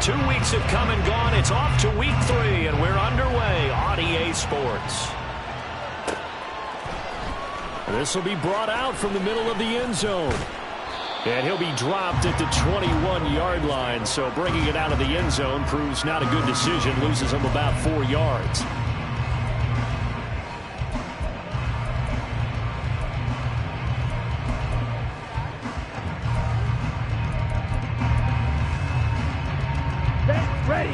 2 weeks have come and gone. It's off to week 3, and we're underway on EA Sports. This will be brought out from the middle of the end zone. And he'll be dropped at the 21-yard line, so bringing it out of the end zone proves not a good decision, loses him about 4 yards. Ready.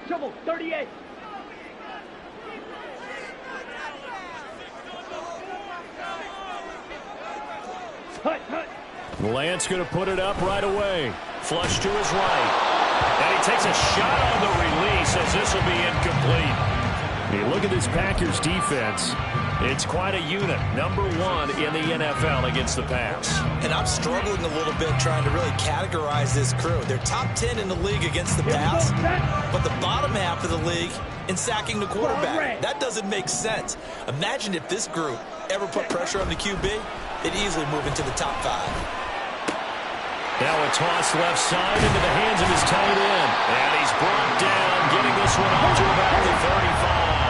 Trouble, 38. Lance going to put it up right away. Flush to his right. And he takes a shot on the release as this will be incomplete. Hey, look at this Packers defense. It's quite a unit. Number 1 in the NFL against the pass. And I'm struggling a little bit trying to really categorize this crew. They're top 10 in the league against the pass, but the bottom half of the league in sacking the quarterback. That doesn't make sense. Imagine if this group ever put pressure on the QB, they'd easily move into the top 5. Now a toss left side into the hands of his tight end. And he's brought down, getting this one up to about the 35.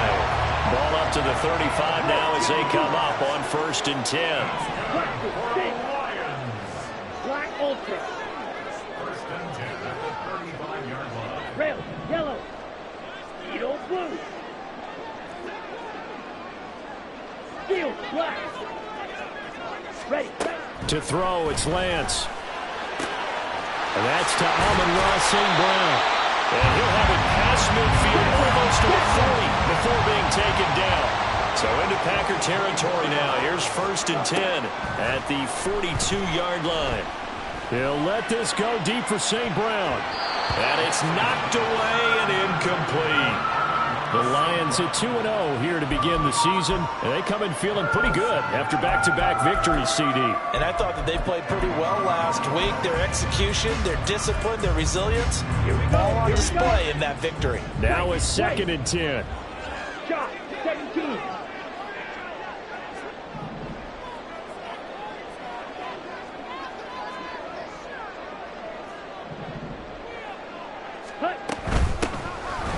Ball up to the 35 now as they come up on 1st and 10. Black Ultra. 1st and 10 at the 35-yard line. Red, yellow. Edo blue. Steel, black. Ready. To throw, it's Lance. And that's to Amon-Ra St. Brown. And he'll have it past midfield, almost to the 40 before being taken down. So into Packer territory now. Here's 1st and 10 at the 42-yard line. He'll let this go deep for St. Brown. And it's knocked away and incomplete. The Lions at 2-0 here to begin the season. And they come in feeling pretty good after back-to-back victories, CD. And I thought that they played pretty well last week. Their execution, their discipline, their resilience, all on display in that victory. Now a 2nd and 10. Shot, 17.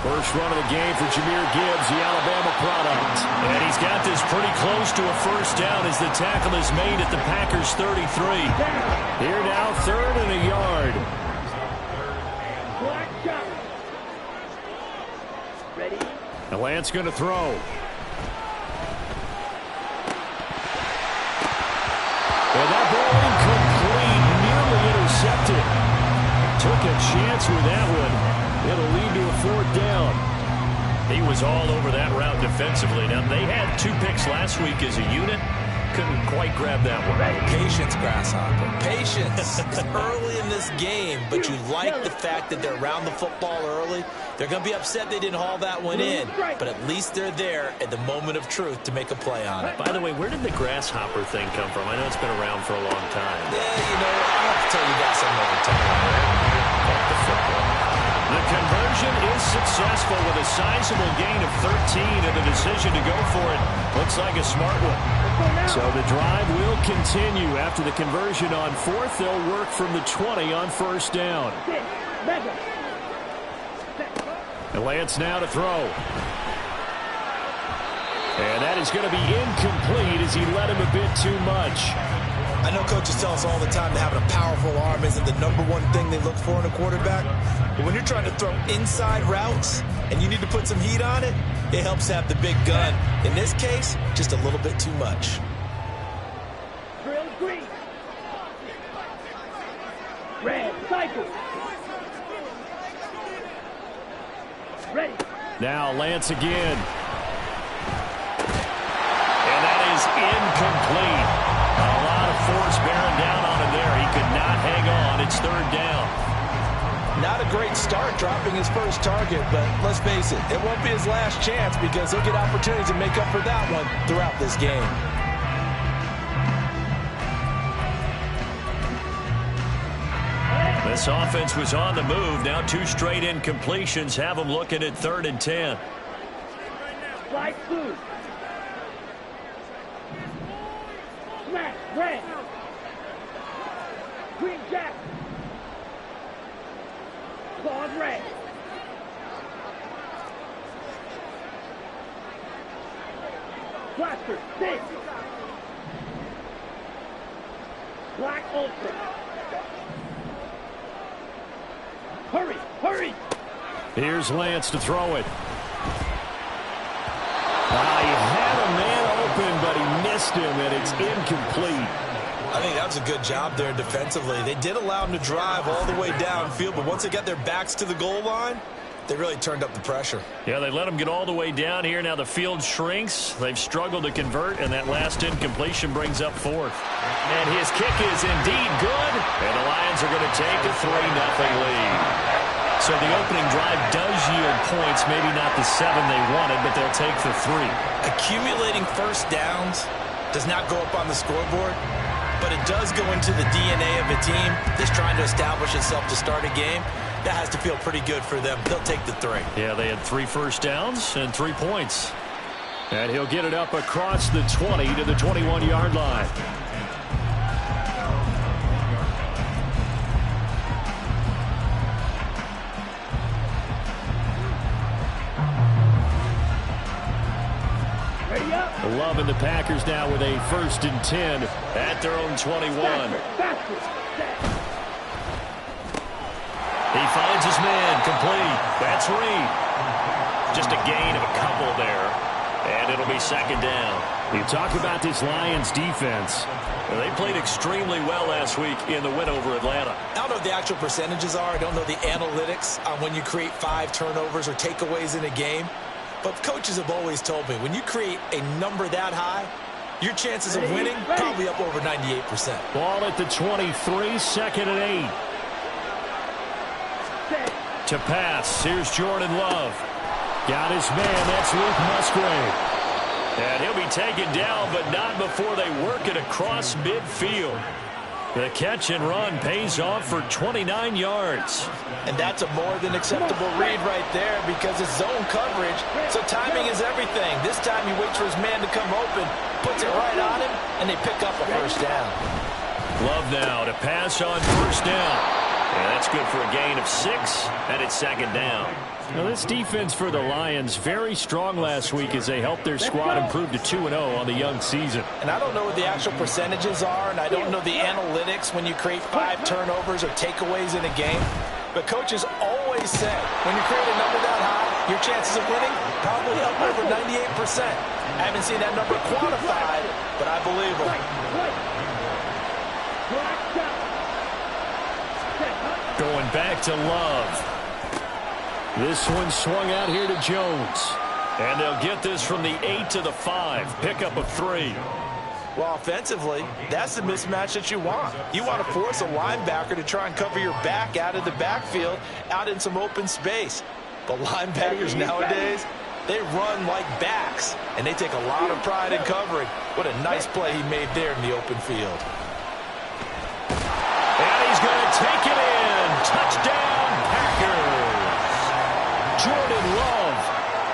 First run of the game for Jahmyr Gibbs, the Alabama product. And he's got this pretty close to a 1st down as the tackle is made at the Packers' 33. Here now, 3rd and a yard. Black shot. Ready. And Lance going to throw. And that ball incomplete, nearly intercepted. Took a chance with that one. It'll lead to a 4th down. He was all over that route defensively. Now, they had 2 picks last week as a unit. Couldn't quite grab that one. Patience, Grasshopper. Patience. It's early in this game, but you like the fact that they're around the football early. They're going to be upset they didn't haul that one in, but at least they're there at the moment of truth to make a play on it. By the way, where did the Grasshopper thing come from? I know it's been around for a long time. Yeah, you know, I'll have to tell you guys something over time. The football. The conversion is successful with a sizable gain of 13 and the decision to go for it. Looks like a smart one. So the drive will continue. After the conversion on 4th, they'll work from the 20 on 1st down. And Lance now to throw. And that is going to be incomplete as he led him a bit too much. I know coaches tell us all the time that having a powerful arm isn't the #1 thing they look for in a quarterback. But when you're trying to throw inside routes and you need to put some heat on it, it helps have the big gun. In this case, just a little bit too much. Drill green. Red, cycle. Ready. Now Lance again. And that is incomplete. A lot of force bearing down on him there. He could not hang on. It's 3rd down. Not a great start dropping his first target, but let's face it, it won't be his last chance because he'll get opportunities to make up for that one throughout this game. This offense was on the move. Now 2 straight incompletions have them looking at 3rd and 10. Light blue. Smash. Red. Green jack. Claws red. Blaster. Six. Black ultra. Hurry. Hurry. Here's Lance to throw it. He had a man open, but he missed him, and it's incomplete. I think that was a good job there defensively. They did allow him to drive all the way downfield, but once they got their backs to the goal line, they really turned up the pressure. Yeah, they let him get all the way down here. Now the field shrinks. They've struggled to convert, and that last incompletion brings up fourth. And his kick is indeed good, and the Lions are going to take a 3-0 lead. So the opening drive does yield points, maybe not the 7 they wanted, but they'll take the 3. Accumulating first downs does not go up on the scoreboard, but it does go into the DNA of a team that's trying to establish itself to start a game. That has to feel pretty good for them. They'll take the 3. Yeah, they had 3 first downs and 3 points. And he'll get it up across the 20 to the 21-yard line. Love and the Packers now with a 1st and 10 at their own 21. He finds his man, complete. That's Reed. Just a gain of a couple there, and it'll be 2nd down. You talk about this Lions defense. Well, they played extremely well last week in the win over Atlanta. I don't know what the actual percentages are. I don't know the analytics on when you create 5 turnovers or takeaways in a game. But coaches have always told me, when you create a number that high, your chances of winning probably up over 98%. Ball at the 23, 2nd and 8. To pass, here's Jordan Love. Got his man, that's Luke Musgrave. And he'll be taken down, but not before they work it across midfield. The catch and run pays off for 29 yards. And that's a more than acceptable read right there because it's zone coverage, so timing is everything. This time he waits for his man to come open, puts it right on him, and they pick up a 1st down. Love now to pass on 1st down. And that's good for a gain of 6, and it's 2nd down. Now, this defense for the Lions, very strong last week as they helped their squad improve to 2-0 on the young season. And I don't know what the actual percentages are, and I don't know the analytics when you create 5 turnovers or takeaways in a game. But coaches always say, when you create a number that high, your chances of winning probably up over 98%. I haven't seen that number quantified, but I believe them. Going back to Love. This one swung out here to Jones. And they'll get this from the 8 to the 5. Pickup of 3. Well, offensively, that's the mismatch that you want. You want to force a linebacker to try and cover your back out of the backfield, out in some open space. But linebackers nowadays, they run like backs, and they take a lot of pride in covering. What a nice play he made there in the open field. And he's going to take it in. Touchdown, Packers. Jordan Love,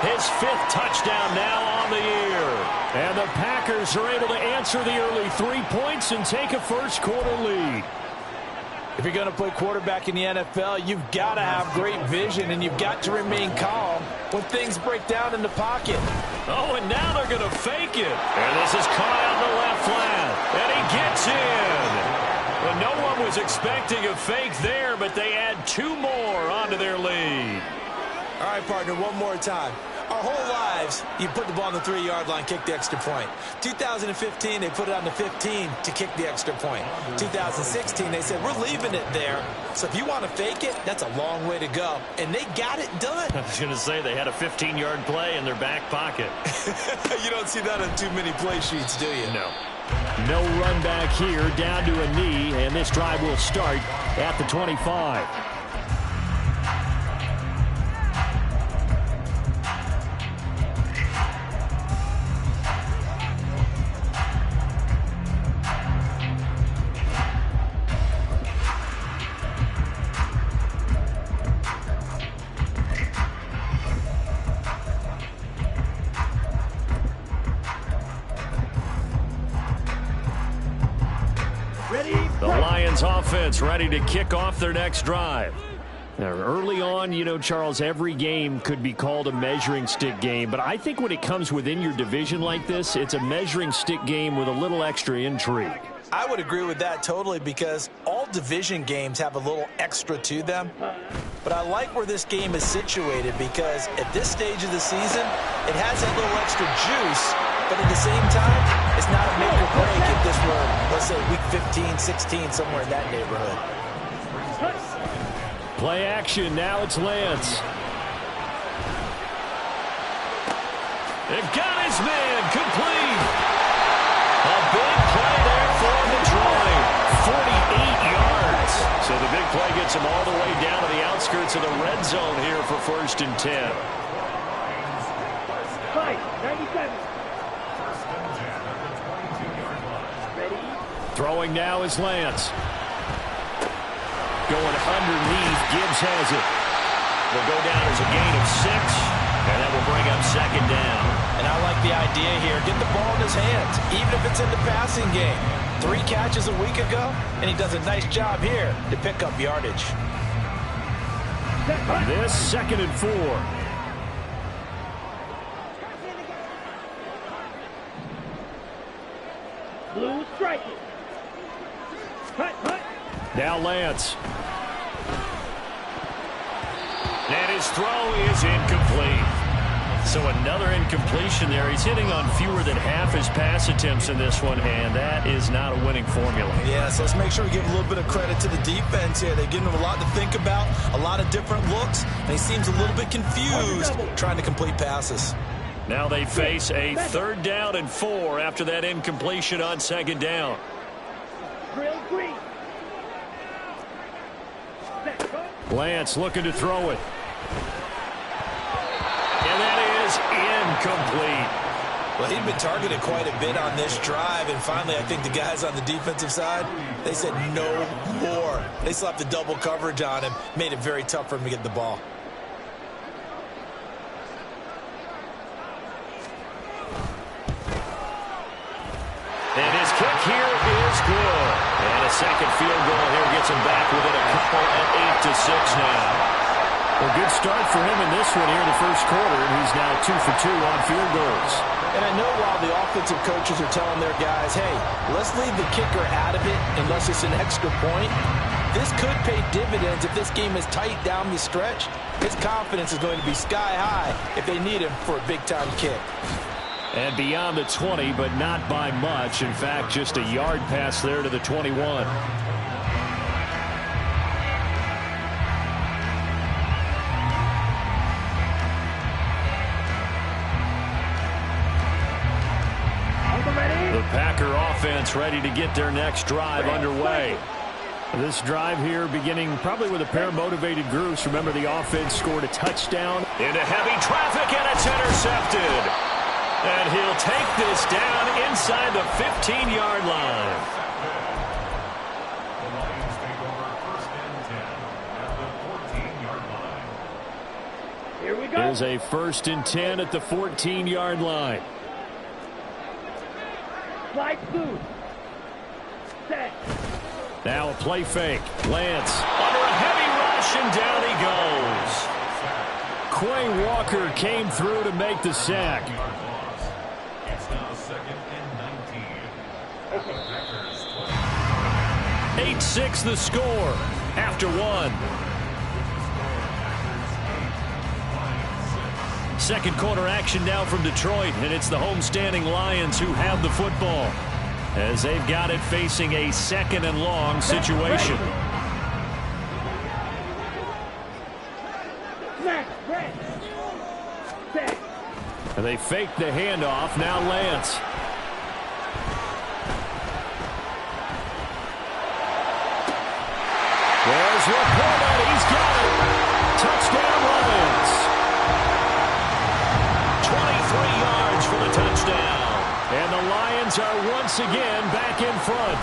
his 5th touchdown now on the year. And the Packers are able to answer the early 3 points and take a 1st quarter lead. If you're going to play quarterback in the NFL, you've got to have great vision, and you've got to remain calm when things break down in the pocket. Oh, and now they're going to fake it. And this is caught out in the left flat. And he gets in. Well, no one was expecting a fake there, but they add 2 more onto their lead. All right, partner, one more time. Our whole lives, you put the ball on the 3-yard line, kick the extra point. 2015, they put it on the 15 to kick the extra point. 2016, they said, we're leaving it there. So if you want to fake it, that's a long way to go. And they got it done. I was going to say they had a 15-yard play in their back pocket. You don't see that on too many play sheets, do you? No. No run back here, down to a knee, and this drive will start at the 25. offense ready to kick off their next drive. Now, early on, you know, Charles, every game could be called a measuring stick game, but I think when it comes within your division like this, it's a measuring stick game with a little extra intrigue. I would agree with that totally, because all division games have a little extra to them. But I like where this game is situated, because at this stage of the season, it has that little extra juice, but at the same time, it's not a make or break if this were, let's say, week 15, 16, somewhere in that neighborhood. Play action, now it's Lance. They've got his man, complete. A big play there for Detroit, 48 yards. So the big play gets him all the way down to the outskirts of the red zone here for 1st and 10. 97. Ready? Throwing now is Lance. Going underneath, Gibbs has it. Will go down as a gain of 6, and that will bring up 2nd down. And I like the idea here. Get the ball in his hands, even if it's in the passing game. 3 catches a week ago, and he does a nice job here to pick up yardage. This 2nd and 4. Blue striking. Cut. Now Lance. And his throw is incomplete. So another incompletion there. He's hitting on fewer than half his pass attempts in this one, and that is not a winning formula. Yeah, so let's make sure we give a little bit of credit to the defense here. They're giving him a lot to think about, a lot of different looks, and he seems a little bit confused trying to complete passes. Now they face a 3rd down and 4 after that incompletion on 2nd down. Drill green. Lance looking to throw it. And that is incomplete. Well, he'd been targeted quite a bit on this drive, and finally I think the guys on the defensive side, they said no more. They slapped the double coverage on him, made it very tough for him to get the ball. And his kick here is good. And a 2nd field goal here gets him back within a couple at 8-6 now. A good start for him in this one here in the 1st quarter, and he's now 2 for 2 on field goals. And I know while the offensive coaches are telling their guys, hey, let's leave the kicker out of it unless it's an extra point, this could pay dividends if this game is tight down the stretch. His confidence is going to be sky high if they need him for a big-time kick. And beyond the 20, but not by much. In fact, just a yard pass there to the 21. On the ready? The Packer offense ready to get their next drive underway. This drive here beginning probably with a pair of motivated groups. Remember, the offense scored a touchdown into heavy traffic, and it's intercepted. And he'll take this down inside the 15-yard line. The Lions take over 1st and 10 at the 14-yard line. Here we go. There's a 1st and 10 at the 14-yard line. Slide through. Set. Now a play fake. Lance under a heavy rush, and down he goes. Quay Walker came through to make the sack. It's now 2nd and 19. 8-6 the score after 1. 2nd quarter action now from Detroit, and it's the homestanding Lions who have the football as they've got it facing a 2nd and long situation. And they fake the handoff. Now Lance. There's Laporta. He's got it. Touchdown Lions. 23 yards for the touchdown. And the Lions are once again back in front.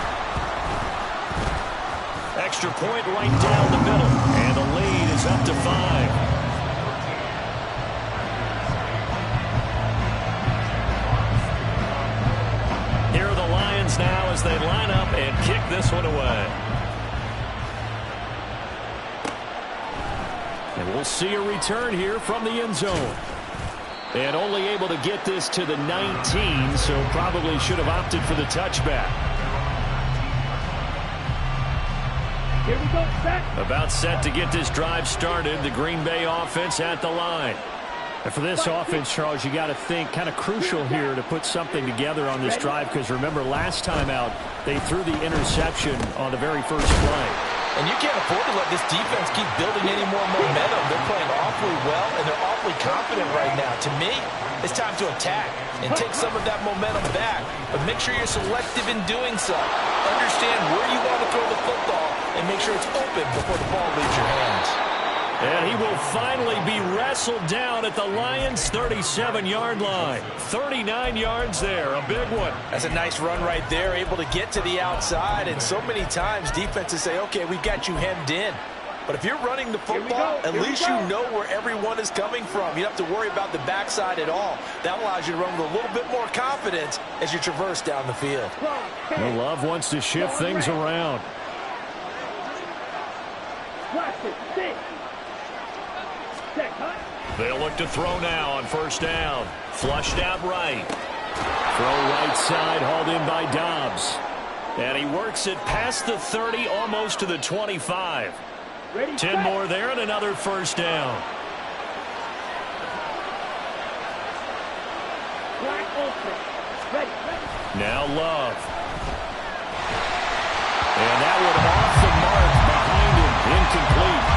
Extra point right down the middle. And the lead is up to 5. Here are the Lions now as they line up and kick this one away. And we'll see a return here from the end zone. And only able to get this to the 19, so probably should have opted for the touchback. Here we go, set. About set to get this drive started. The Green Bay offense at the line. And for this offense, Charles, you got to think kind of crucial here to put something together on this drive, because remember last time out they threw the interception on the very first play. And you can't afford to let this defense keep building any more momentum. They're playing awfully well, and they're awfully confident right now. To me, it's time to attack and take some of that momentum back. But make sure you're selective in doing so. Understand where you want to throw the football and make sure it's open before the ball leaves your hands. And he will finally be wrestled down at the Lions' 37-yard line. 39 yards there, a big one. That's a nice run right there, able to get to the outside. And so many times defenses say, okay, we've got you hemmed in. But if you're running the football, at least you know where everyone is coming from. You don't have to worry about the backside at all. That allows you to run with a little bit more confidence as you traverse down the field. Well, Love wants to shift things around. They'll look to throw now on first down. Flushed out right. Throw right side, hauled in by Dobbs. And he works it past the 30, almost to the 25. 10 more there and another first down. Now Love. And that one off the mark behind him. Incomplete.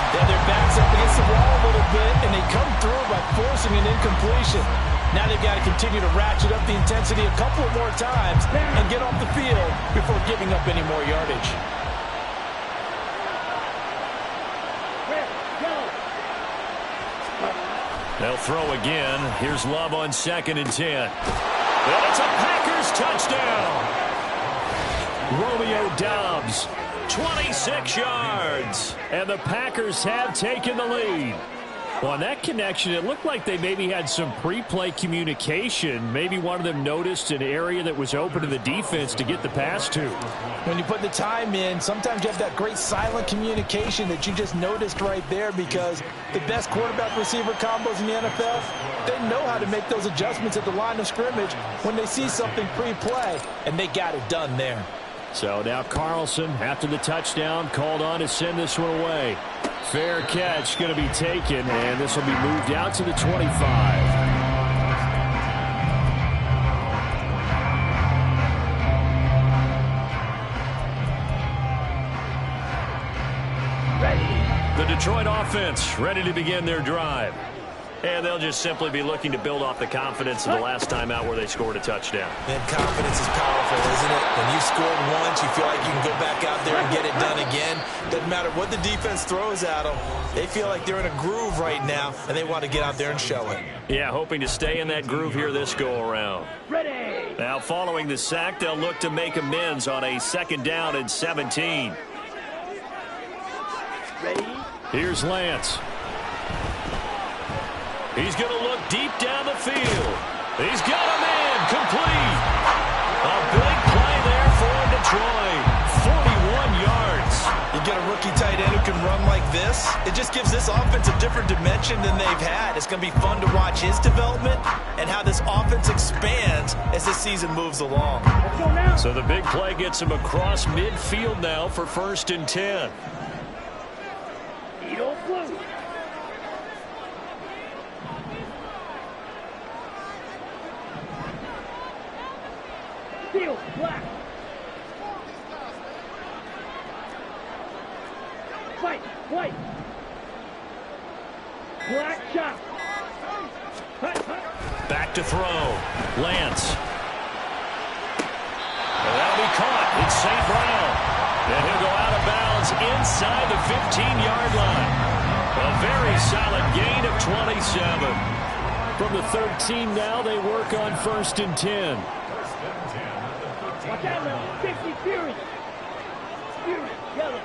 Yeah, their backs up against the wall a little bit, and they come through by forcing an incompletion. Now they've got to continue to ratchet up the intensity a couple of more times and get off the field before giving up any more yardage. They'll throw again. Here's Love on 2nd and 10. And it's a Packers touchdown. Romeo Dobbs, 26 yards. And the Packers have taken the lead. Well, on that connection, it looked like they maybe had some pre-play communication. Maybe one of them noticed an area that was open to the defense to get the pass to. When you put the time in, sometimes you have that great silent communication that you just noticed right there, because the best quarterback-receiver combos in the NFL, they know how to make those adjustments at the line of scrimmage when they see something pre-play, and they got it done there. So now Carlson, after the touchdown, called on to send this one away. Fair catch going to be taken, and this will be moved out to the 25. The Detroit offense ready to begin their drive. And they'll just simply be looking to build off the confidence of the last time out where they scored a touchdown. And confidence is powerful, isn't it? When you've scored once, you feel like you can go back out there and get it done again. Doesn't matter what the defense throws at them. They feel like they're in a groove right now, and they want to get out there and show it. Yeah, hoping to stay in that groove here this go-around. Ready. Now, following the sack, they'll look to make amends on a 2nd down and 17. Ready. Here's Lance. He's going to look deep down the field. He's got a man complete. A big play there for Detroit. 41 yards. You get a rookie tight end who can run like this. It just gives this offense a different dimension than they've had. It's going to be fun to watch his development and how this offense expands as this season moves along. Let's go now. So the big play gets him across midfield now for 1st and 10. Edo blue. Steel black. White, white. Black shot. Back to throw. Lance. And that'll be caught. It's St. Brown. And he'll go out of bounds inside the 15-yard line. A very solid gain of 27. From the 13 now, they work on 1st and 10. Watch out now. 50 Fury. Fury, yellow.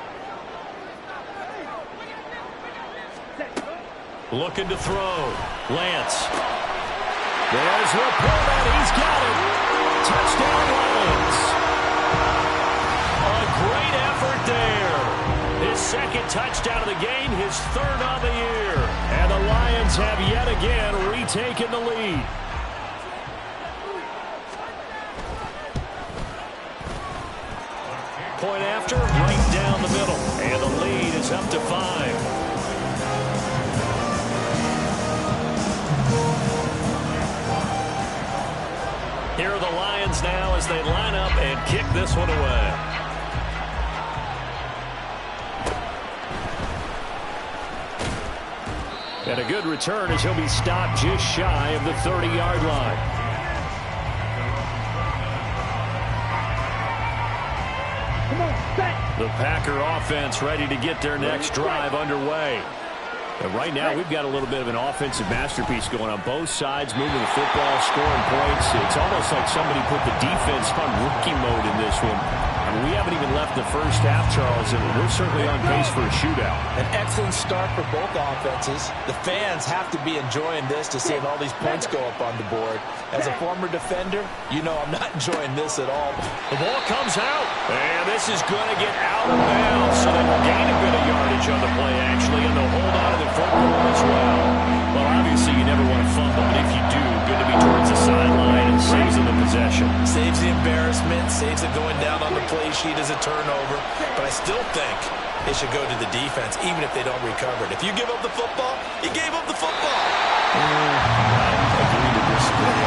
Looking to throw. Lance. There's Laporta. He's got it. Touchdown Lions. A great effort there. His second touchdown of the game, his third on the year. And the Lions have yet again retaken the lead. Point after, right down the middle. And the lead is up to 5. Here are the Lions now as they line up and kick this one away. And a good return as he'll be stopped just shy of the 30-yard line. The Packer offense ready to get their next drive underway. And right now, we've got a little bit of an offensive masterpiece going on both sides, moving the football, scoring points. It's almost like somebody put the defense on rookie mode in this one. And we haven't even left the first half, Charles, and we're certainly on pace for a shootout. An excellent start for both offenses. The fans have to be enjoying this to see all these points go up on the board. As a former defender, you know I'm not enjoying this at all. The ball comes out, and this is going to get out of bounds, so they will gain a bit of yardage on the play, actually, and they'll hold on to the football as well. Well, obviously, you never want to fumble, but if you do, good to be towards the sideline and saves them the possession. Saves the embarrassment, saves it going down on the play sheet as a turnover, but I still think it should go to the defense, even if they don't recover it. If you give up the football, you gave up the football. Agree to disagree.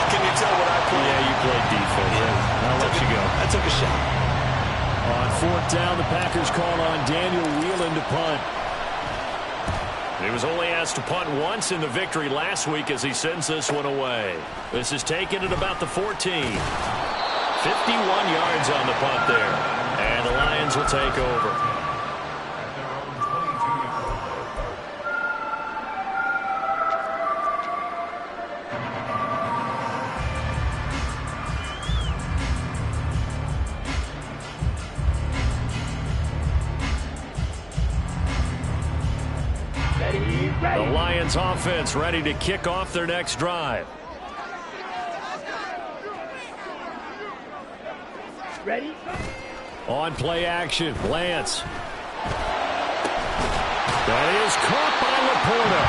Can you tell what I played? Yeah, you played defense. Yeah. I'll let you go. I took a shot. On fourth down, the Packers call on Daniel Whelan to punt. He was only asked to punt once in the victory last week as he sends this one away. This is taken at about the 14. 51 yards on the punt there. And the Lions will take over. The Lions offense ready to kick off their next drive. Ready? On play action, Lance. That is caught by Laporta.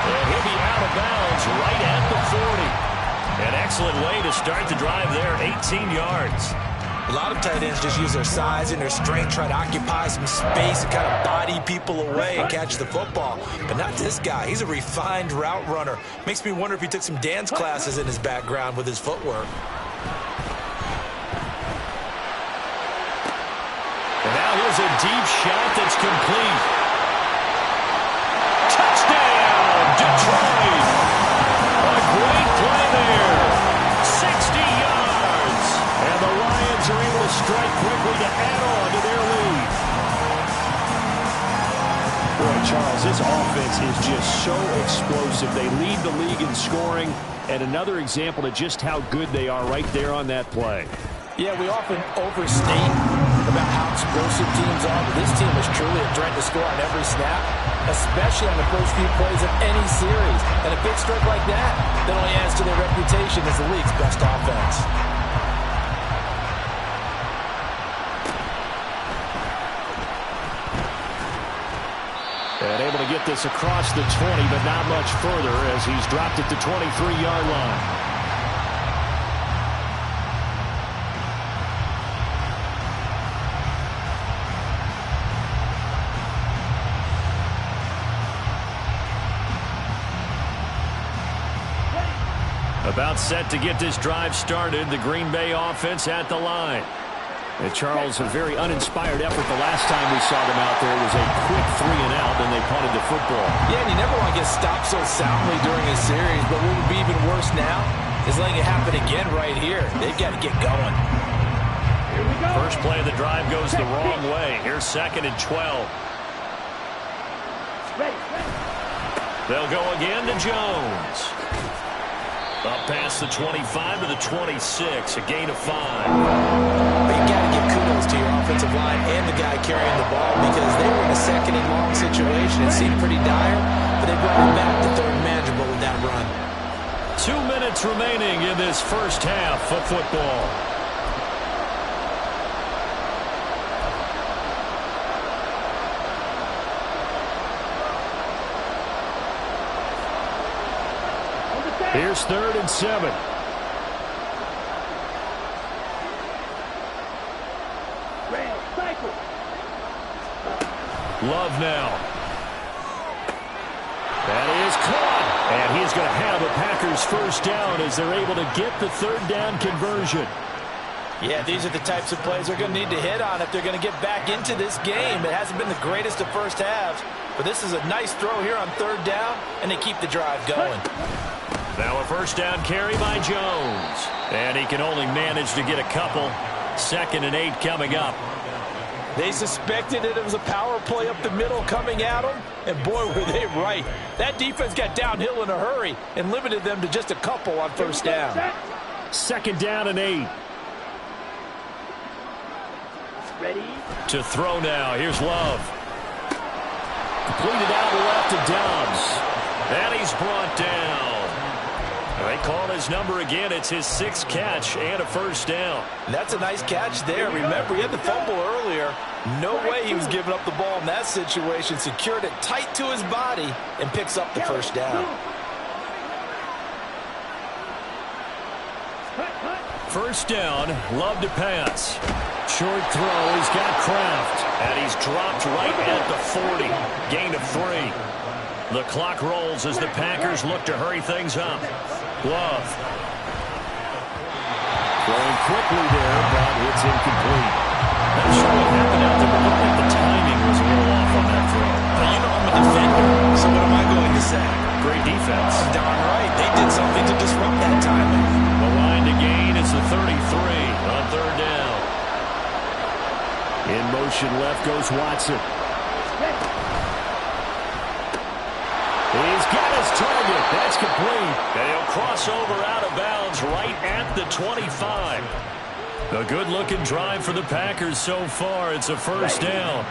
And he'll be out of bounds right at the 40. An excellent way to start the drive there, 18 yards. A lot of tight ends just use their size and their strength, try to occupy some space and kind of body people away and catch the football. But not this guy. He's a refined route runner. Makes me wonder if he took some dance classes in his background with his footwork. And now here's a deep shot that's complete. Touchdown, Detroit! A great play there. 60 yards. And the Lions are able to strike quickly to add on to their lead. Boy, Charles, this offense is just so explosive. They lead the league in scoring, and another example of just how good they are right there on that play. Yeah, we often overstate about how explosive teams are, but this team is truly a threat to score on every snap, especially on the first few plays of any series. And a big strike like that only adds to their reputation as the league's best offense. And able to get this across the 20, but not much further as he's dropped at the 23-yard line. About set to get this drive started, the Green Bay offense at the line. And Charles, a very uninspired effort the last time we saw them out there. It was a quick 3 and out, and they punted the football. Yeah, and you never want to get stopped so soundly during a series, but what would be even worse now is letting it happen again right here. They've got to get going. Here we go. First play of the drive goes the wrong way. Here's 2nd and 12. Ready. They'll go again to Jones. Up past the 25 to the 26, a gain of 5. But you got to give kudos to your offensive line and the guy carrying the ball because they were in a 2nd and long situation. It seemed pretty dire, but they brought it back to 3rd and manageable with that run. 2 minutes remaining in this first half of football. Here's 3rd and 7. Love now. That is caught. And he's going to have a Packers first down as they're able to get the 3rd down conversion. Yeah, these are the types of plays they're going to need to hit on if they're going to get back into this game. It hasn't been the greatest of first halves, but this is a nice throw here on 3rd down, and they keep the drive going. Now a first down carry by Jones. And he can only manage to get a couple. 2nd and 8 coming up. They suspected it was a power play up the middle coming at them, and boy, were they right. That defense got downhill in a hurry and limited them to just a couple on first down. 2nd down and 8. Ready? To throw now. Here's Love. Completed out left to Dobbs. And he's brought down. They call his number again. It's his 6th catch and a first down. That's a nice catch there. Remember, he had the fumble earlier. No way he was giving up the ball in that situation. Secured it tight to his body and picks up the first down. First down, Love to pass. Short throw, he's got Kraft. And he's dropped right at the 40. Gain of 3. The clock rolls as the Packers look to hurry things up. Love. Throwing quickly there, but it's incomplete. Not sure what happened out there, but looked like the timing was a little off on that throw. Now, you know I'm a defender, so what am I going to say? Great defense. Darn right. They did something to disrupt that timing. The line to gain is the 33 on 3rd down. In motion left goes Watson. He's got his target. That's complete. They'll cross over out of bounds right at the 25. A good-looking drive for the Packers so far. It's a first down.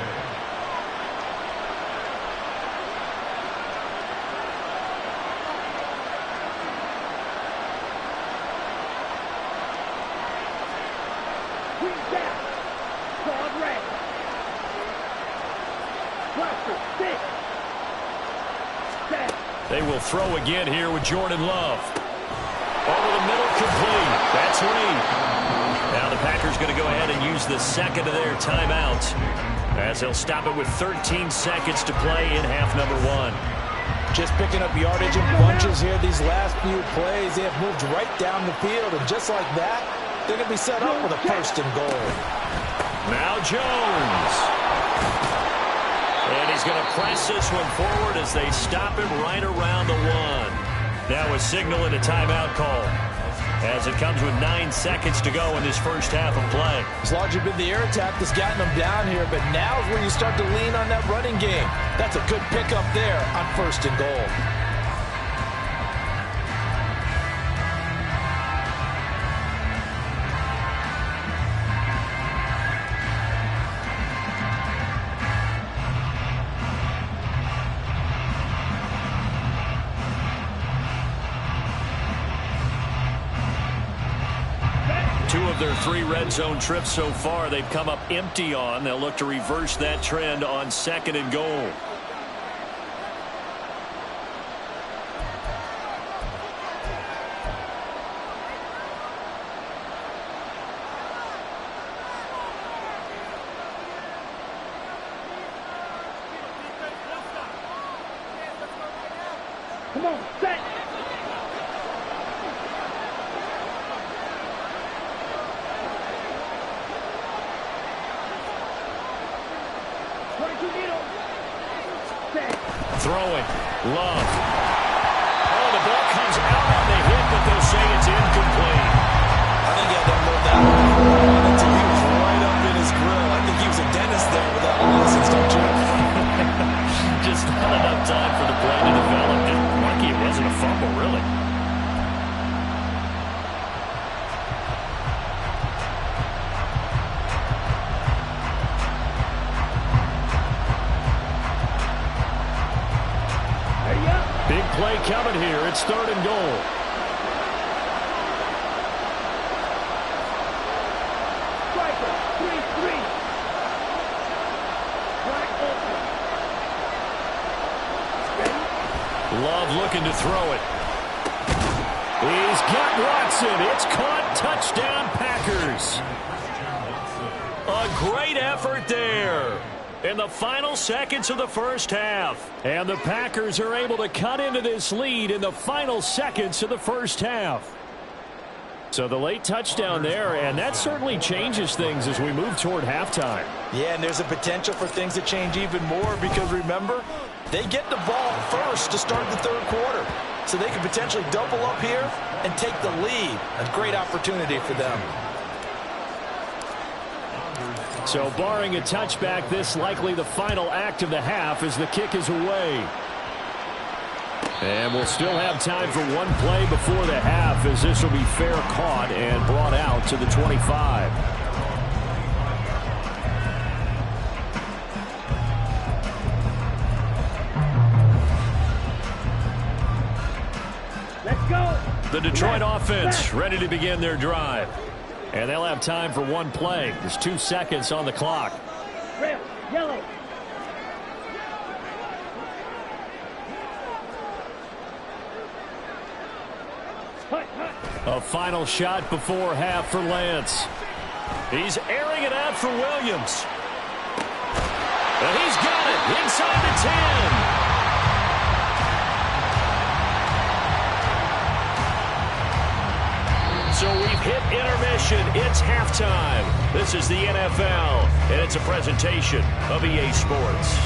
They will throw again here with Jordan Love. Over the middle, complete. That's Reed. Now the Packers going to go ahead and use the 2nd of their timeouts as they'll stop it with 13 seconds to play in half number 1. Just picking up yardage in bunches here. These last few plays, they have moved right down the field, and just like that, they're going to be set up with a 1st and goal. Now Jones. And he's going to press this one forward as they stop him right around the 1. Now a signal and a timeout call as it comes with 9 seconds to go in this first half of play. As largely been the air attack that's gotten them down here, but now is where you start to lean on that running game. That's a good pickup there on 1st and goal. Their 3 red zone trips so far, they've come up empty on. They'll look to reverse that trend on 2nd and goal. Come on, set. Throwing. Love. Oh, the ball comes out on the hit, but they'll say it's incomplete. I think he had that moved that one until he was right up in his grill. I think he was a dentist there with that license, don't you? Just not enough time for the play to develop. Lucky it wasn't a fumble, really. Big play coming here. It's 3rd and goal. Striker, 3-3. Wide open. Love looking to throw it. Watson. It's caught. Touchdown, Packers. A great effort there in the final seconds of the first half. And the Packers are able to cut into this lead in the final seconds of the first half. So the late touchdown there, and that certainly changes things as we move toward halftime. Yeah, and there's a potential for things to change even more because, remember, they get the ball first to start the third quarter. So they could potentially double up here and take the lead. A great opportunity for them. So barring a touchback, this likely the final act of the half as the kick is away. And we'll still have time for one play before the half as this will be fair caught and brought out to the 25. Let's go. The Detroit offense ready to begin their drive. And they'll have time for one play. There's 2 seconds on the clock. Red, yellow. A final shot before half for Lance. He's airing it out for Williams. And he's got it inside the 10. So we've hit intermission. It's halftime. This is the NFL, and it's a presentation of EA Sports.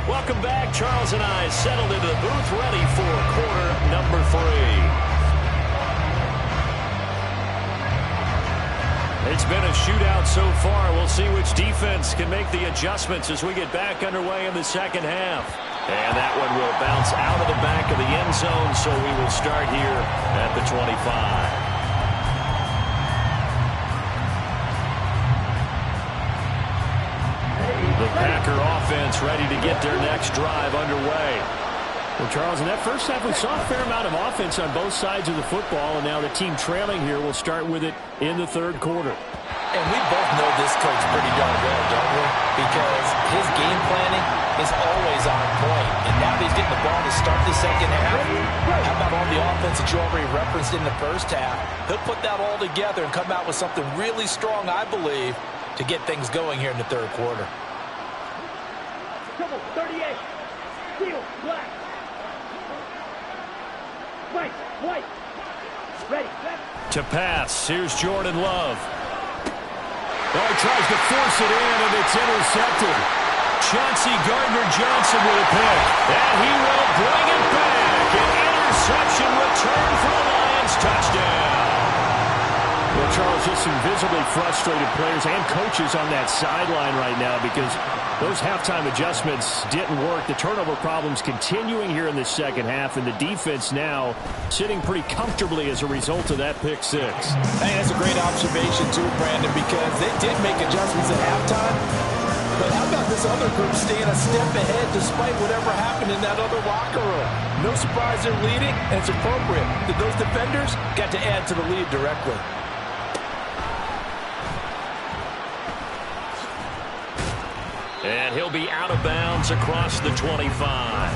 Welcome back. Charles and I settled into the booth ready for quarter number 3. It's been a shootout so far. We'll see which defense can make the adjustments as we get back underway in the second half. And that one will bounce out of the back of the end zone, so we will start here at the 25. The Packer offense ready to get their next drive underway. Well, Charles, in that first half, we saw a fair amount of offense on both sides of the football, and now the team trailing here will start with it in the third quarter. And we both know this coach pretty darn well, don't we? Because his game planning is always on point. And now that he's getting the ball to start the second half, how about all the offense that you already referenced in the first half? He'll put that all together and come out with something really strong, I believe, to get things going here in the third quarter. Trouble, 38. Steel, black. White. Ready, set. To pass, here's Jordan Love. Oh, he tries to force it in, and it's intercepted. Chauncey Gardner-Johnson with a pick. And he will bring it back. An interception return for the Lions. Touchdown. Well, Charles, just some visibly frustrated players and coaches on that sideline right now because those halftime adjustments didn't work. The turnover problems continuing here in the second half, and the defense now sitting pretty comfortably as a result of that pick six. Hey, that's a great observation too, Brandon, because they did make adjustments at halftime. But how about this other group staying a step ahead despite whatever happened in that other locker room? No surprise they're leading, and it's appropriate that those defenders got to add to the lead directly. And he'll be out of bounds across the 25.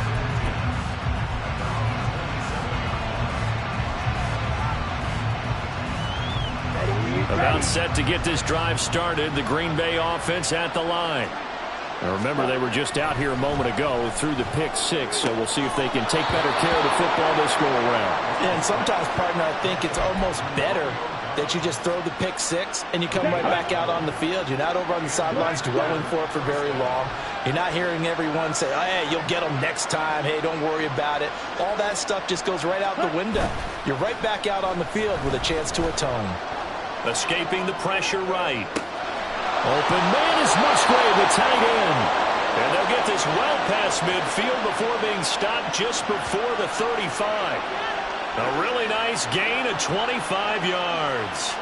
About set to get this drive started. The Green Bay offense at the line. Now remember, they were just out here a moment ago through the pick six, so we'll see if they can take better care of the football this go around. And sometimes, partner, I think it's almost better that you just throw the pick six and you come right back out on the field. You're not over on the sidelines dwelling for it for very long. You're not hearing everyone say, oh, hey, you'll get them next time. Hey, don't worry about it. All that stuff just goes right out the window. You're right back out on the field with a chance to atone. Escaping the pressure right. Open man is Musgrave, the tight end. And they'll get this well past midfield before being stopped just before the 35. A really nice gain of 25 yards.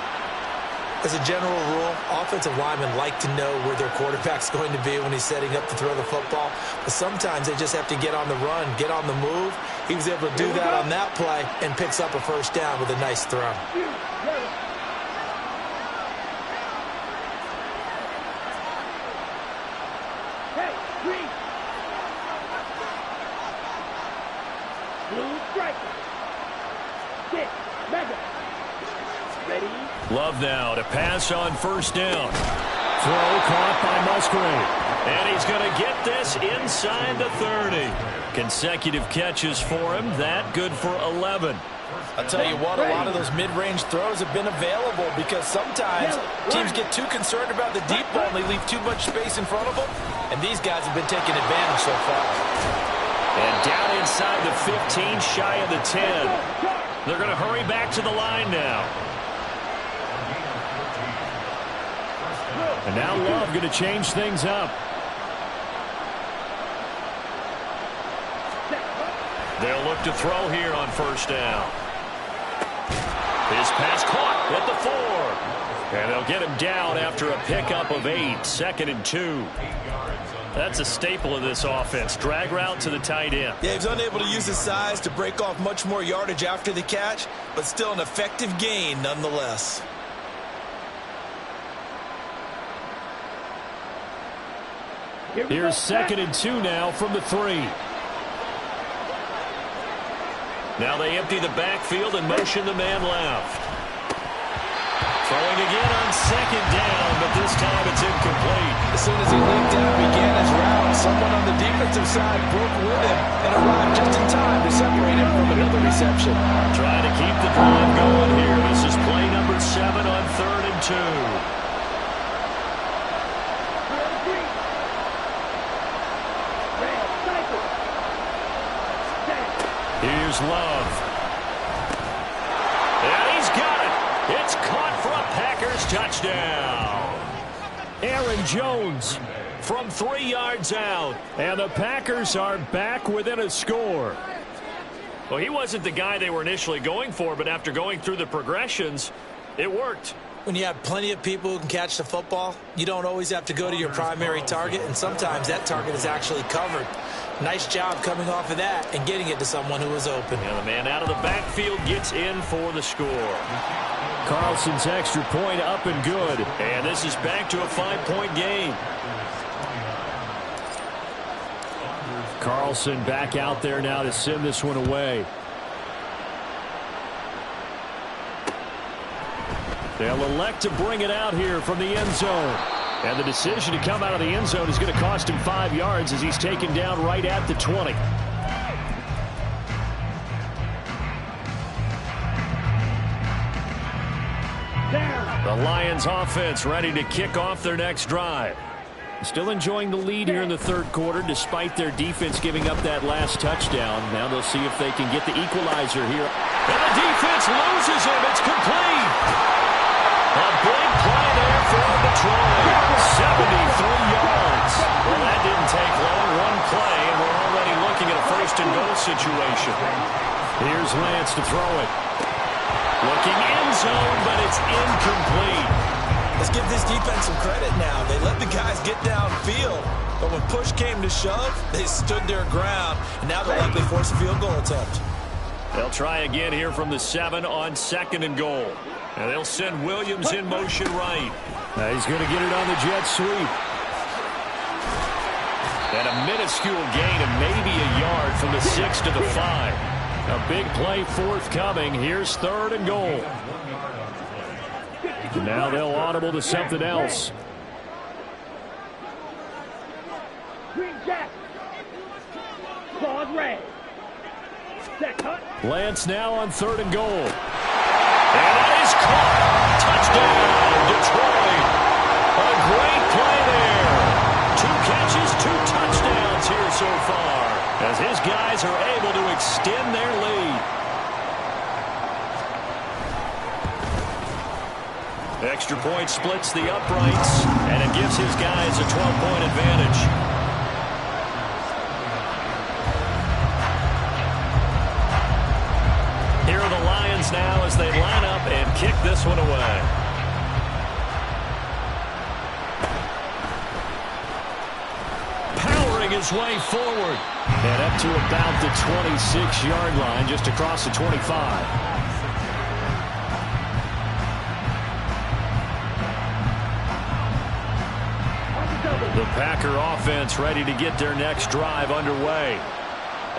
As a general rule, offensive linemen like to know where their quarterback's going to be when he's setting up to throw the football. But sometimes they just have to get on the run, get on the move. He was able to do that on that play and picks up a first down with a nice throw. Love now to pass on first down. Throw caught by Musgrave. And he's going to get this inside the 30. Consecutive catches for him. That good for 11. I'll tell you what, a lot of those mid-range throws have been available because sometimes teams get too concerned about the deep ball and they leave too much space in front of them. And these guys have been taking advantage so far. And down inside the 15, shy of the 10. They're going to hurry back to the line now. And now Love going to change things up. They'll look to throw here on first down. His pass caught at the 4. And they'll get him down after a pickup of 8. 2nd and 2. That's a staple of this offense. Drag route to the tight end. Yeah, he's unable to use his size to break off much more yardage after the catch, but still an effective gain nonetheless. Here's 2nd and 2 now from the 3. Now they empty the backfield and motion the man left. Throwing again on 2nd down, but this time it's incomplete. As soon as he leaped out and began his route, someone on the defensive side broke with him and arrived just in time to separate him from another reception. Trying to keep the drive going here. This is play number 7 on 3rd and 2. Here's Love. And he's got it. It's caught for a Packers touchdown. Aaron Jones from 3 yards out. And the Packers are back within a score. Well, he wasn't the guy they were initially going for, but after going through the progressions, it worked. When you have plenty of people who can catch the football, you don't always have to go to your primary target, and sometimes that target is actually covered. Nice job coming off of that and getting it to someone who was open. And the man out of the backfield gets in for the score. Carlson's extra point up and good. And this is back to a 5-point game. Carlson back out there now to send this one away. They'll elect to bring it out here from the end zone. And the decision to come out of the end zone is going to cost him 5 yards as he's taken down right at the 20. The Lions offense ready to kick off their next drive. Still enjoying the lead here in the 3rd quarter despite their defense giving up that last touchdown. Now they'll see if they can get the equalizer here. And the defense loses him. It's complete. A big play there for Detroit. 73 yards. Well, that didn't take long. One play, and we're already looking at a 1st and goal situation. Here's Lance to throw it. Looking end zone, but it's incomplete. Let's give this defense some credit now. They let the guys get downfield, but when push came to shove, they stood their ground, and now they'll likely force a field goal attempt. They'll try again here from the 7 on 2nd and goal. And they'll send Williams in motion right. He's going to get it on the jet sweep. And a minuscule gain of maybe a yard from the 6 to the 5. A big play forthcoming. Here's 3rd and goal. Now they'll audible to something else. Green Jack. Claws red. Lance now on 3rd and goal. And that is caught. Touchdown, Detroit. A great play there. 2 catches, 2 touchdowns here so far, as his guys are able to extend their lead. Extra point splits the uprights, and it gives his guys a 12-point advantage. Here are the Lions now as they line up and kick this one away. Powering his way forward. And up to about the 26-yard line, just across the 25. The Packer offense ready to get their next drive underway.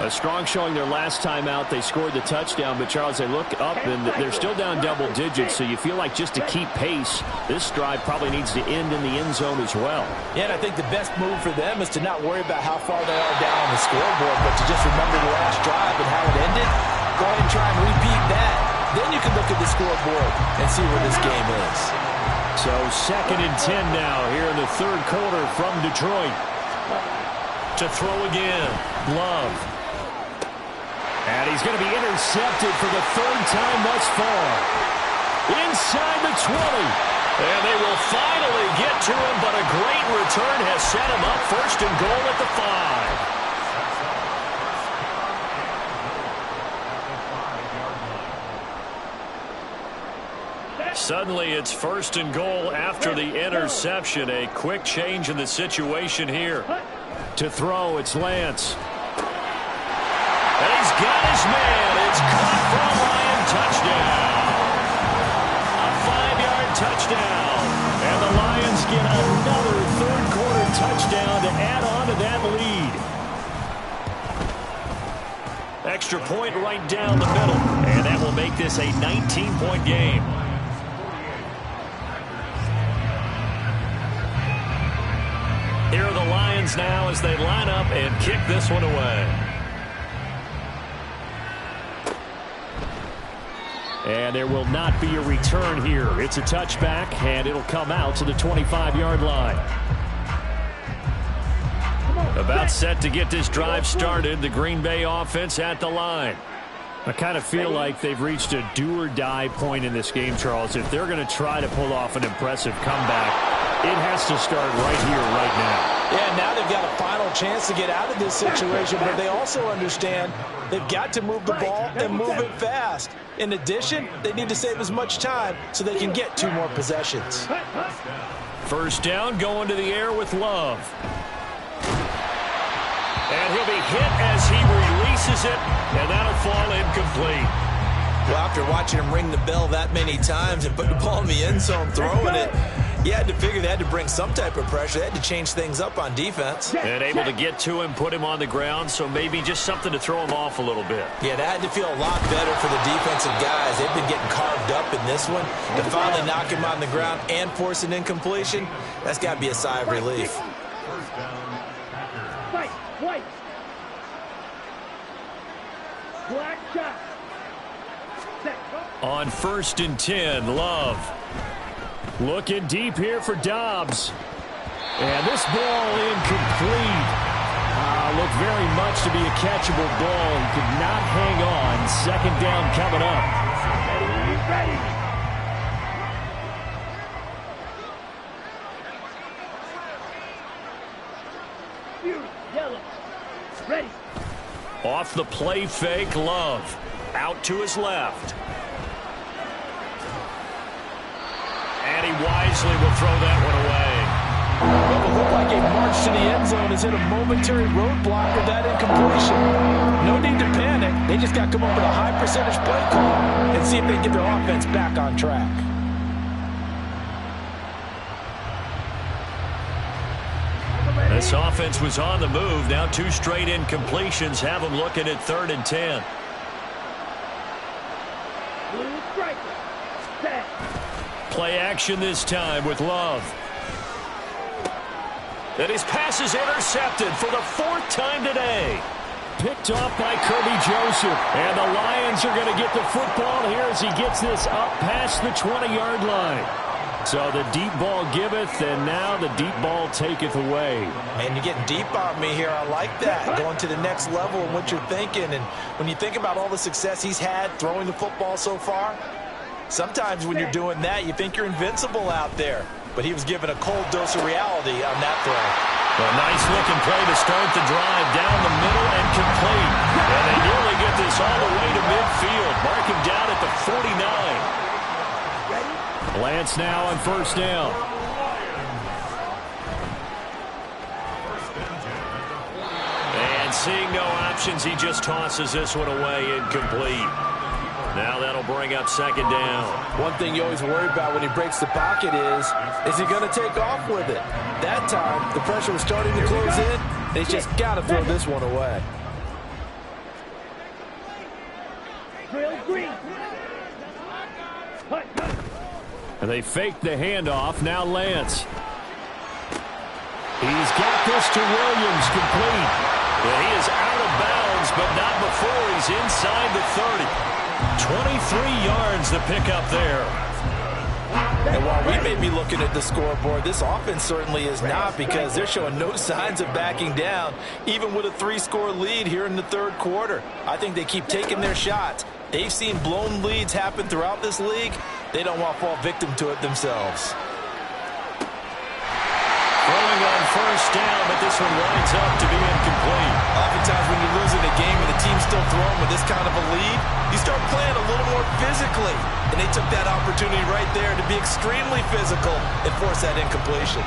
A strong showing their last time out. They scored the touchdown, but Charles, they look up and they're still down double digits, so you feel like just to keep pace, this drive probably needs to end in the end zone as well. Yeah, and I think the best move for them is to not worry about how far they are down on the scoreboard, but to just remember the last drive and how it ended. Go ahead and try and repeat that. Then you can look at the scoreboard and see where this game is. So 2nd and 10 now here in the third quarter from Detroit. To throw again, Love. And he's going to be intercepted for the 3rd time thus far. Inside the 20. And they will finally get to him, but a great return has set him up 1st and goal at the 5. Suddenly it's 1st and goal after the interception. A quick change in the situation here. To throw, it's Lance. And he's got his man. It's caught for a Lion touchdown. A 5-yard touchdown. And the Lions get another third quarter touchdown to add on to that lead. Extra point right down the middle. And that will make this a 19-point game. Here are the Lions now as they line up and kick this one away. And there will not be a return here. It's a touchback, and it'll come out to the 25-yard line. About set to get this drive started, the Green Bay offense at the line. I kind of feel like they've reached a do-or-die point in this game, Charles. If they're going to try to pull off an impressive comeback, it has to start right here, right now. Yeah, now they've got a final chance to get out of this situation, but they also understand they've got to move the ball and move it fast. In addition, they need to save as much time so they can get 2 more possessions. 1st down, going to the air with Love. And he'll be hit as he releases it, and that'll fall incomplete. Well, after watching him ring the bell that many times and put the ball in the end zone, throwing it, you had to figure they had to bring some type of pressure. They had to change things up on defense. And able to get to him, put him on the ground, so maybe just something to throw him off a little bit. Yeah, that had to feel a lot better for the defensive guys. They've been getting carved up in this one. To finally knock him on the ground and force an incompletion, that's got to be a sigh of relief. Fight, white. Black shot. On 1st and 10, Love. Looking deep here for Dobbs. And this ball incomplete. Looked very much to be a catchable ball. He could not hang on. 2nd down coming up. Yellow. Ready. Off the play fake, Love. Out to his left. And he wisely will throw that one away. Well, it looked like a march to the end zone is in a momentary roadblock with that incompletion. No need to panic. They just got to come up with a high percentage play call and see if they can get their offense back on track. This offense was on the move. Now 2 straight incompletions have them looking at 3rd and 10. Blue striker. Set. Play action this time with Love. And his pass is intercepted for the 4th time today. Picked off by Kirby Joseph. And the Lions are going to get the football here as he gets this up past the 20-yard line. So the deep ball giveth, and now the deep ball taketh away. And you're getting deep on me here. I like that. Going to the next level in what you're thinking. And when you think about all the success he's had throwing the football so far, sometimes when you're doing that, you think you're invincible out there. But he was given a cold dose of reality on that throw. A nice-looking play to start the drive down the middle and complete. And they nearly get this all the way to midfield. Mark him down at the 49. Lance now on 1st down. And seeing no options, he just tosses this one away incomplete. Now that'll bring up 2nd down. One thing you always worry about when he breaks the pocket is he going to take off with it? That time, the pressure was starting to close in, and he's just got to throw this one away. Green. Hut, hut. And they fake the handoff. Now Lance. He's got this to Williams, complete. And he is out of bounds, but not before he's inside the 30. 23 yards to pick up there. And while we may be looking at the scoreboard, this offense certainly is not, because they're showing no signs of backing down, even with a 3-score lead here in the third quarter. I think they keep taking their shots. They've seen blown leads happen throughout this league. They don't want to fall victim to it themselves. Throwing on first down, but this one winds up to be incomplete. Oftentimes when you're losing a game and the team's still throwing with this kind of a lead, you start playing a little more physically. And they took that opportunity right there to be extremely physical and force that incompletion.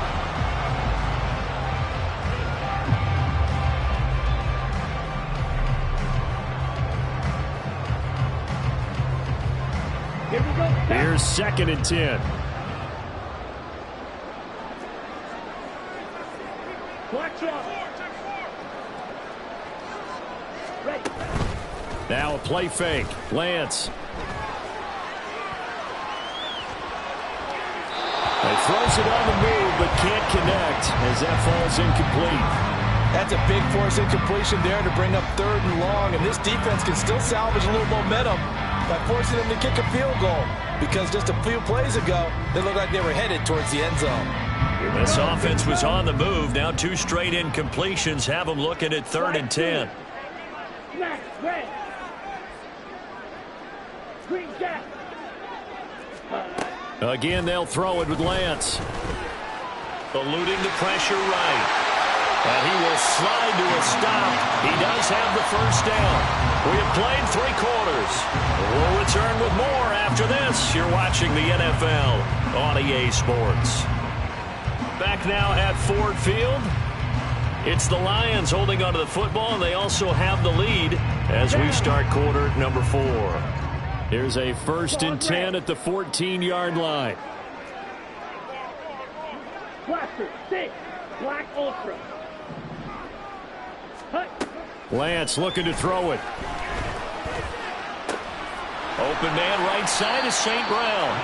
Here we go. Here's 2nd and 10. Watch out. Ready. Now a play fake. Lance. He throws it on the move, but can't connect as that falls incomplete. That's a big force incompletion there to bring up 3rd and long, and this defense can still salvage a little momentum by forcing them to kick a field goal, because just a few plays ago, they looked like they were headed towards the end zone. This offense was on the move. Now 2 straight incompletions have them looking at 3rd and 10. Smack, red. Green jack. Again, they'll throw it with Lance. Eluding the pressure right. And he will slide to a stop. He does have the first down. We have played 3 quarters. We'll return with more after this. You're watching the NFL on EA Sports. Back now at Ford Field. It's the Lions holding onto the football, and they also have the lead as we start quarter number 4. Here's a 1st and 10 at the 14-yard line. Blaster, 6. Black Ultra. Hut. Lance looking to throw it. Open man right side is St. Brown.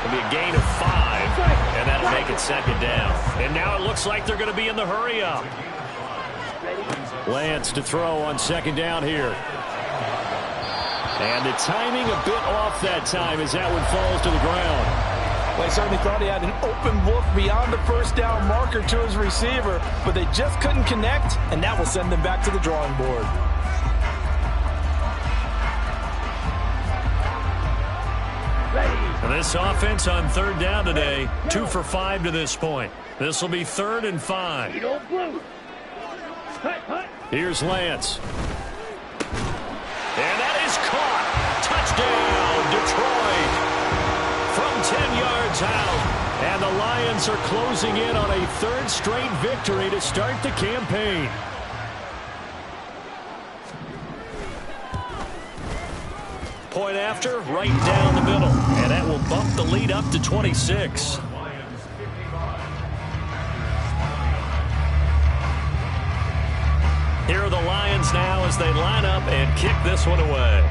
It'll be a gain of 5, and that'll make it 2nd down. And now it looks like they're going to be in the hurry-up. Lance to throw on 2nd down here. And the timing a bit off that time as that one falls to the ground. Well, he certainly thought he had an open look beyond the first down marker to his receiver, but they just couldn't connect, and that will send them back to the drawing board. And this offense on 3rd down today, 2 for 5 to this point. This will be 3rd and 5. Here's Lance. And that is caught. Touchdown, Detroit. From 10 yards out. And the Lions are closing in on a 3rd straight victory to start the campaign. Point after, right down the middle. And that will bump the lead up to 26. Here are the Lions now as they line up and kick this one away.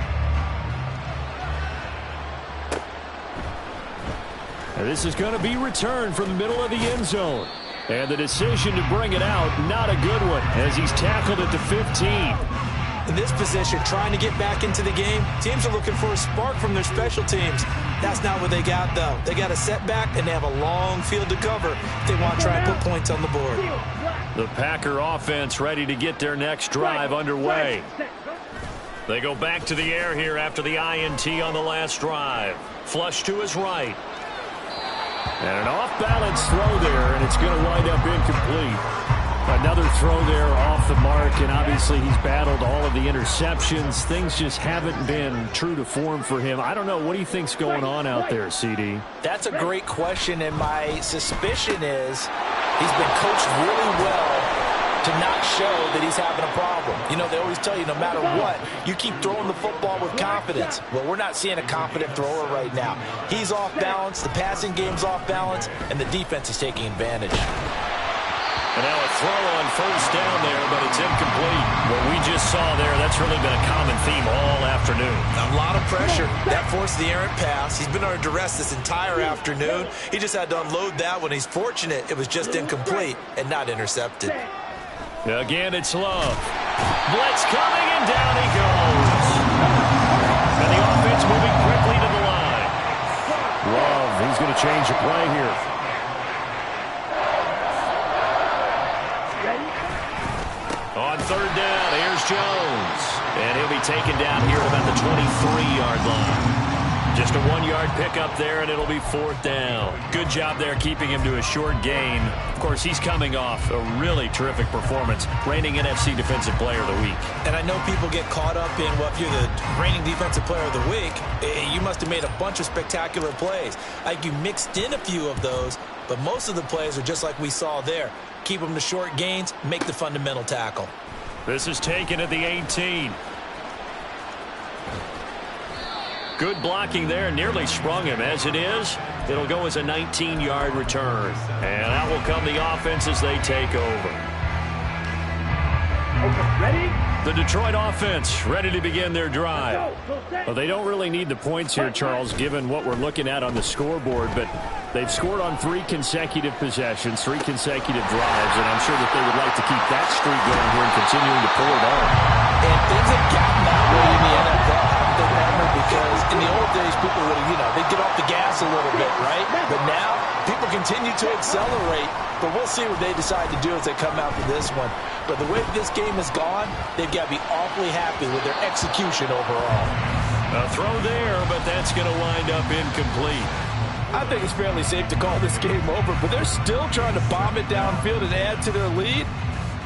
And this is going to be returned from the middle of the end zone. And the decision to bring it out, not a good one, as he's tackled at the 15. In this position, trying to get back into the game, teams are looking for a spark from their special teams. That's not what they got, though. They got a setback, and they have a long field to cover if they want to try and put points on the board. The Packer offense ready to get their next drive underway. They go back to the air here after the INT on the last drive. Flush to his right. And an off-balance throw there, and it's going to wind up incomplete. Another throw there off the mark, and obviously he's battled all of the interceptions. Things just haven't been true to form for him. I don't know. What do you think's going on out there, CD? That's a great question, and my suspicion is he's been coached really well to not show that he's having a problem. You know, they always tell you no matter what, you keep throwing the football with confidence. Well, we're not seeing a confident thrower right now. He's off balance, the passing game's off balance, and the defense is taking advantage. And now a throw on first down there, but it's incomplete. What we just saw there, that's really been a common theme all afternoon. A lot of pressure. That forced the errant pass. He's been under duress this entire afternoon. He just had to unload that one. He's fortunate it was just incomplete and not intercepted. Again, it's Love. Blitz coming, and down he goes. And the offense moving quickly to the line. Love, he's going to change the play here. On third down, here's Jones. And he'll be taken down here at about the 23-yard line. Just a 1-yard pickup there, and it'll be fourth down. Good job there keeping him to a short gain. Of course, he's coming off a really terrific performance, reigning NFC Defensive Player of the Week. And I know people get caught up in, well, if you're the reigning Defensive Player of the Week, you must have made a bunch of spectacular plays. Like you mixed in a few of those, but most of the plays are just like we saw there. Keep them to short gains, make the fundamental tackle. This is taken at the 18. Good blocking there, nearly sprung him. As it is, it'll go as a 19-yard return. And out will come the offense as they take over. Okay, ready? The Detroit offense ready to begin their drive. Well, they don't really need the points here, Charles, given what we're looking at on the scoreboard, but they've scored on 3 consecutive possessions, 3 consecutive drives, and I'm sure that they would like to keep that streak going here and continuing to pull it on. And things have gotten that way in the NFL, haven't they, Hammer? Because in the old days, people would, they'd get off the gas a little bit, right? But now, people continue to accelerate, but we'll see what they decide to do as they come out to this one. But the way this game has gone, they've got to be awfully happy with their execution overall. A throw there, but that's going to wind up incomplete. I think it's fairly safe to call this game over, but they're still trying to bomb it downfield and add to their lead.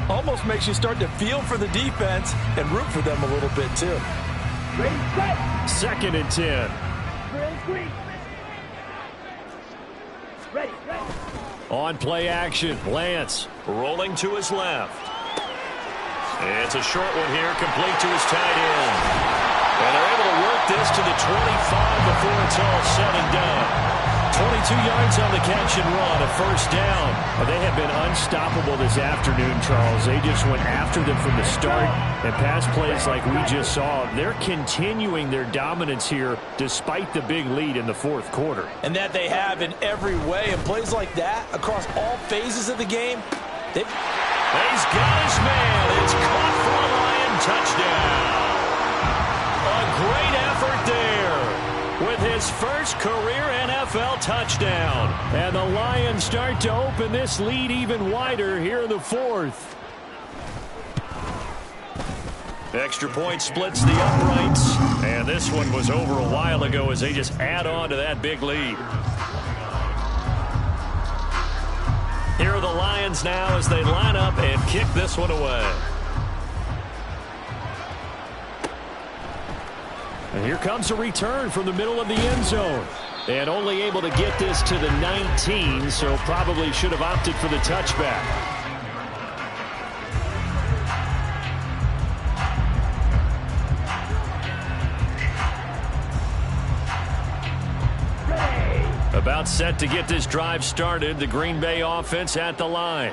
Almost makes you start to feel for the defense and root for them a little bit, too. Ready, set. 2nd and 10. Drill screen. Ready, ready. On play action, Lance rolling to his left. It's a short one here, complete to his tight end. And they're able to work this to the 25 before it's all said and done. 22 yards on the catch and run, a first down. They have been unstoppable this afternoon, Charles. They just went after them from the start, and pass plays like we just saw, they're continuing their dominance here despite the big lead in the fourth quarter. And that they have in every way, and plays like that across all phases of the game. He's got his man. It's caught for a Lion touchdown. A great effort there with his first career NFL touchdown. And the Lions start to open this lead even wider here in the fourth. Extra point splits the uprights. And this one was over a while ago as they just add on to that big lead. Here are the Lions now as they line up and kick this one away. And here comes a return from the middle of the end zone. And only able to get this to the 19, so probably should have opted for the touchback. About set to get this drive started. The Green Bay offense at the line.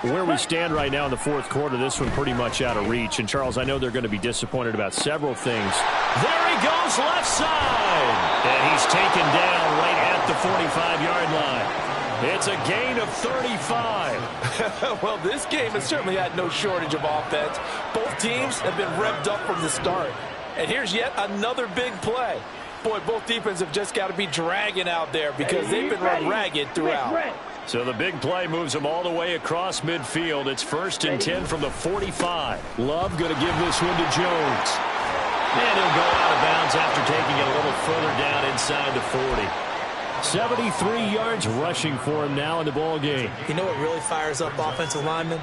Where we stand right now in the fourth quarter, this one pretty much out of reach. And, Charles, I know they're going to be disappointed about several things. There he goes, left side. And he's taken down right at the 45-yard line. It's a gain of 35. Well, this game has certainly had no shortage of offense. Both teams have been revved up from the start. And here's yet another big play. Boy, both defenses have just got to be dragging out there because they've been run ragged throughout. So the big play moves them all the way across midfield. It's 1st and 10 from the 45. Love going to give this one to Jones. And he'll go out of bounds after taking it a little further down inside the 40. 73 yards rushing for him now in the ball game. You know what really fires up offensive linemen?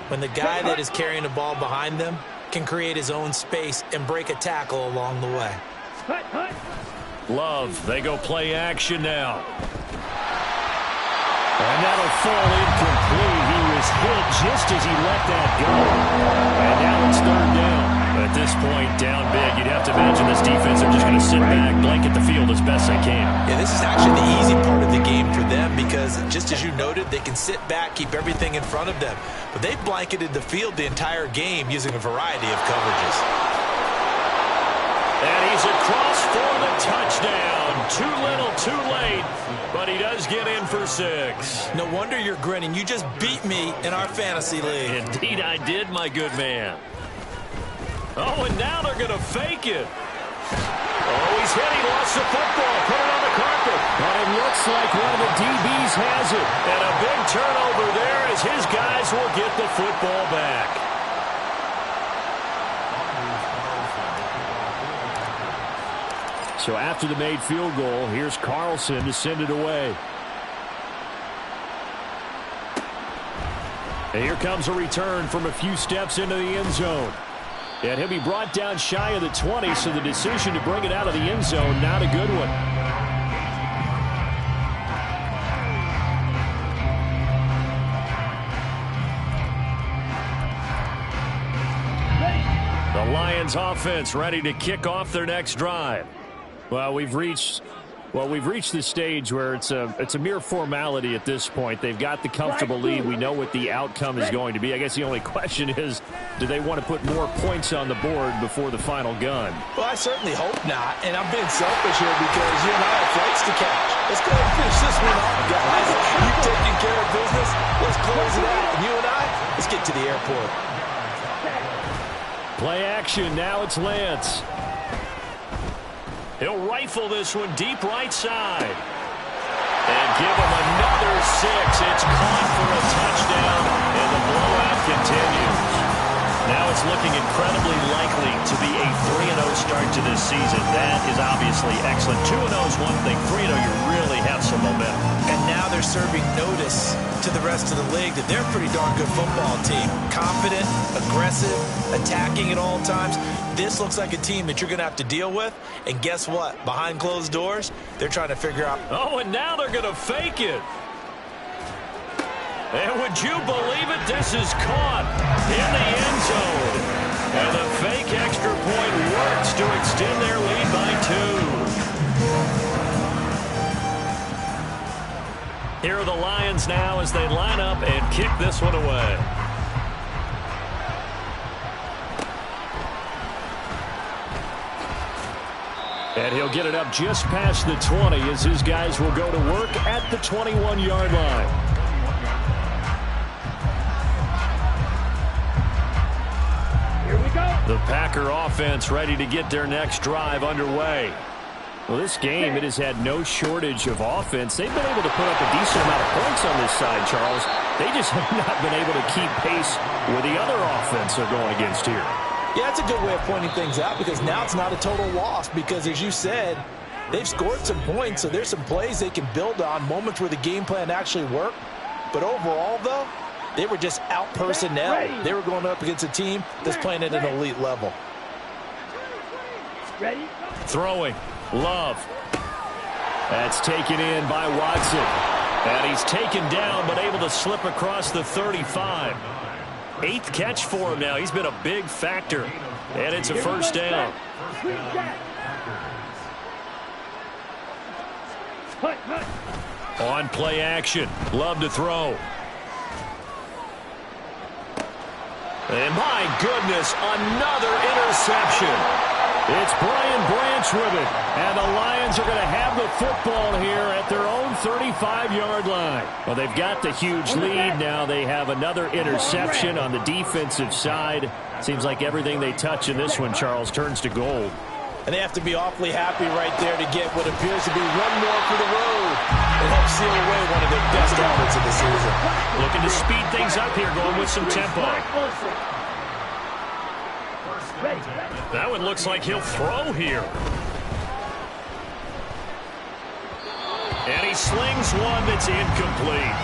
When the guy that is carrying the ball behind them can create his own space and break a tackle along the way. Love, they go play action now. And that'll fall incomplete. He was hit just as he let that go. And now it's third down. At this point, down big, you'd have to imagine this defense are just going to sit back, blanket the field as best they can. Yeah, this is actually the easy part of the game for them because just just as you noted, they can sit back, keep everything in front of them. But they've blanketed the field the entire game using a variety of coverages. And he's across for the touchdown. Too little, too late, but he does get in for 6. No wonder you're grinning. You just beat me in our fantasy league. Indeed I did, my good man. Oh, and now they're going to fake it. Oh, he's hit. He lost the football. Put it on the carpet. But it looks like one of the DBs has it. And a big turnover there as his guys will get the football back. So after the made field goal, here's Carlson to send it away. And here comes a return from a few steps into the end zone. And he'll be brought down shy of the 20, so the decision to bring it out of the end zone, not a good one. The Lions offense ready to kick off their next drive. Well, we've reached the stage where it's a mere formality at this point. They've got the comfortable lead. We know what the outcome is going to be. I guess the only question is, do they want to put more points on the board before the final gun? Well, I certainly hope not. And I'm being selfish here because you and I have flights to catch. Let's go ahead and finish this one off, guys. You've taken care of business. Let's close it out. And you and I, let's get to the airport. Play action. Now it's Lance. He'll rifle this one deep right side. And give him another 6. It's caught for a touchdown, and the blowout continues. Now it's looking incredibly likely to be a 3-0 start to this season. That is obviously excellent. 2-0 is one thing. 3-0, you really have some momentum. And now they're serving notice to the rest of the league that they're a pretty darn good football team. Confident, aggressive, attacking at all times. This looks like a team that you're going to have to deal with. And guess what? Behind closed doors, they're trying to figure out. Oh, and now they're going to fake it. And would you believe it? This is caught in the end zone. And the fake extra point works to extend their lead by 2. Here are the Lions now as they line up and kick this one away. And he'll get it up just past the 20 as his guys will go to work at the 21-yard line. The Packer offense ready to get their next drive underway. Well, this game, it has had no shortage of offense. They've been able to put up a decent amount of points on this side, Charles. They just have not been able to keep pace with the other offense they're going against here. Yeah, it's a good way of pointing things out because now it's not a total loss because, as you said, they've scored some points, so there's some plays they can build on, moments where the game plan actually worked. But overall, though, they were just out-personnel. They were going up against a team that's playing at an elite level. Ready? Throwing. Love. That's taken in by Watson. And he's taken down but able to slip across the 35. 8th catch for him now. He's been a big factor. And it's a first down. On play action. Love to throw. And my goodness, another interception. It's Brian Branch with it. And the Lions are going to have the football here at their own 35-yard line. Well, they've got the huge lead. Now they have another interception on the defensive side. Seems like everything they touch in this one, Charles, turns to gold. And they have to be awfully happy right there to get what appears to be one more for the road. It helps seal away one of their best efforts of the season. Looking to speed things up here, going with some tempo. That one looks like he'll throw here. And he slings one that's incomplete.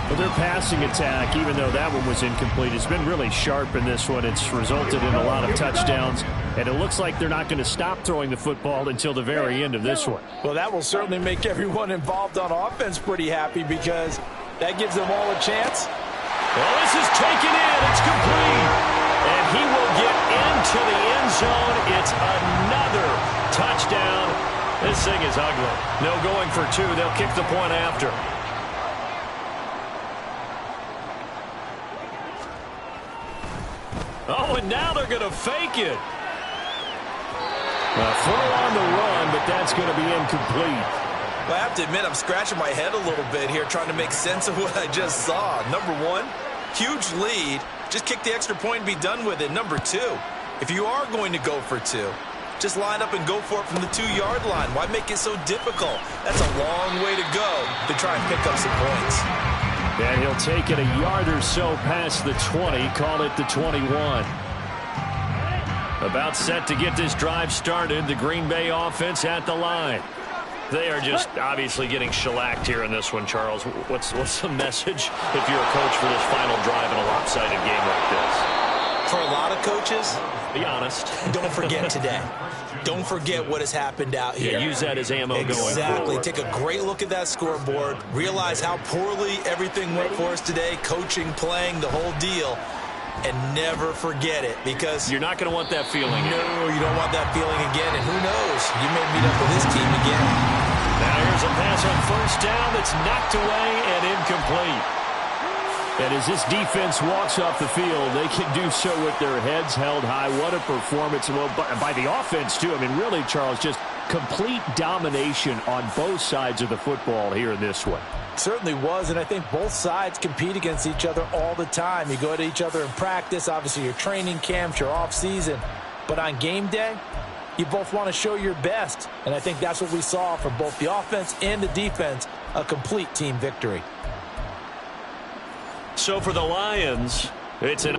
But their passing attack, even though that one was incomplete, has been really sharp in this one. It's resulted in a lot of touchdowns. And it looks like they're not going to stop throwing the football until the very end of this one. Well, that will certainly make everyone involved on offense pretty happy because that gives them all a chance. Well, this is taken in. It's complete. And he will get into the end zone. It's another touchdown. This thing is ugly. No going for 2. They'll kick the point after. and now they're going to fake it. A throw on the run, but that's going to be incomplete. Well, I have to admit, I'm scratching my head a little bit here trying to make sense of what I just saw. Number one, huge lead. Just kick the extra point and be done with it. Number two, if you are going to go for two, just line up and go for it from the 2-yard line. Why make it so difficult? That's a long way to go to try and pick up some points. And he'll take it a yard or so past the 20, call it the 21. About set to get this drive started, the Green Bay offense at the line. They are just obviously getting shellacked here in this one, Charles. What's the message if you're a coach for this final drive in a lopsided game like this? For a lot of coaches, be honest. Don't forget today. Don't forget what has happened out here. Yeah, use that as ammo going forward. Exactly. Take a great look at that scoreboard. Realize how poorly everything went for us today. Coaching, playing, the whole deal. And never forget it, because you're not going to want that feeling. No, you don't want that feeling again. And who knows? You may meet up with this team again. Now here's a pass on first down that's knocked away and incomplete. And as this defense walks off the field, they can do so with their heads held high. What a performance by the offense, too. I mean, really, Charles, just complete domination on both sides of the football here in this one. Certainly was, and I think both sides compete against each other all the time. You go to each other in practice, obviously your training camps, your off-season. But on game day, you both want to show your best. And I think that's what we saw from both the offense and the defense, a complete team victory. So for the Lions, it's an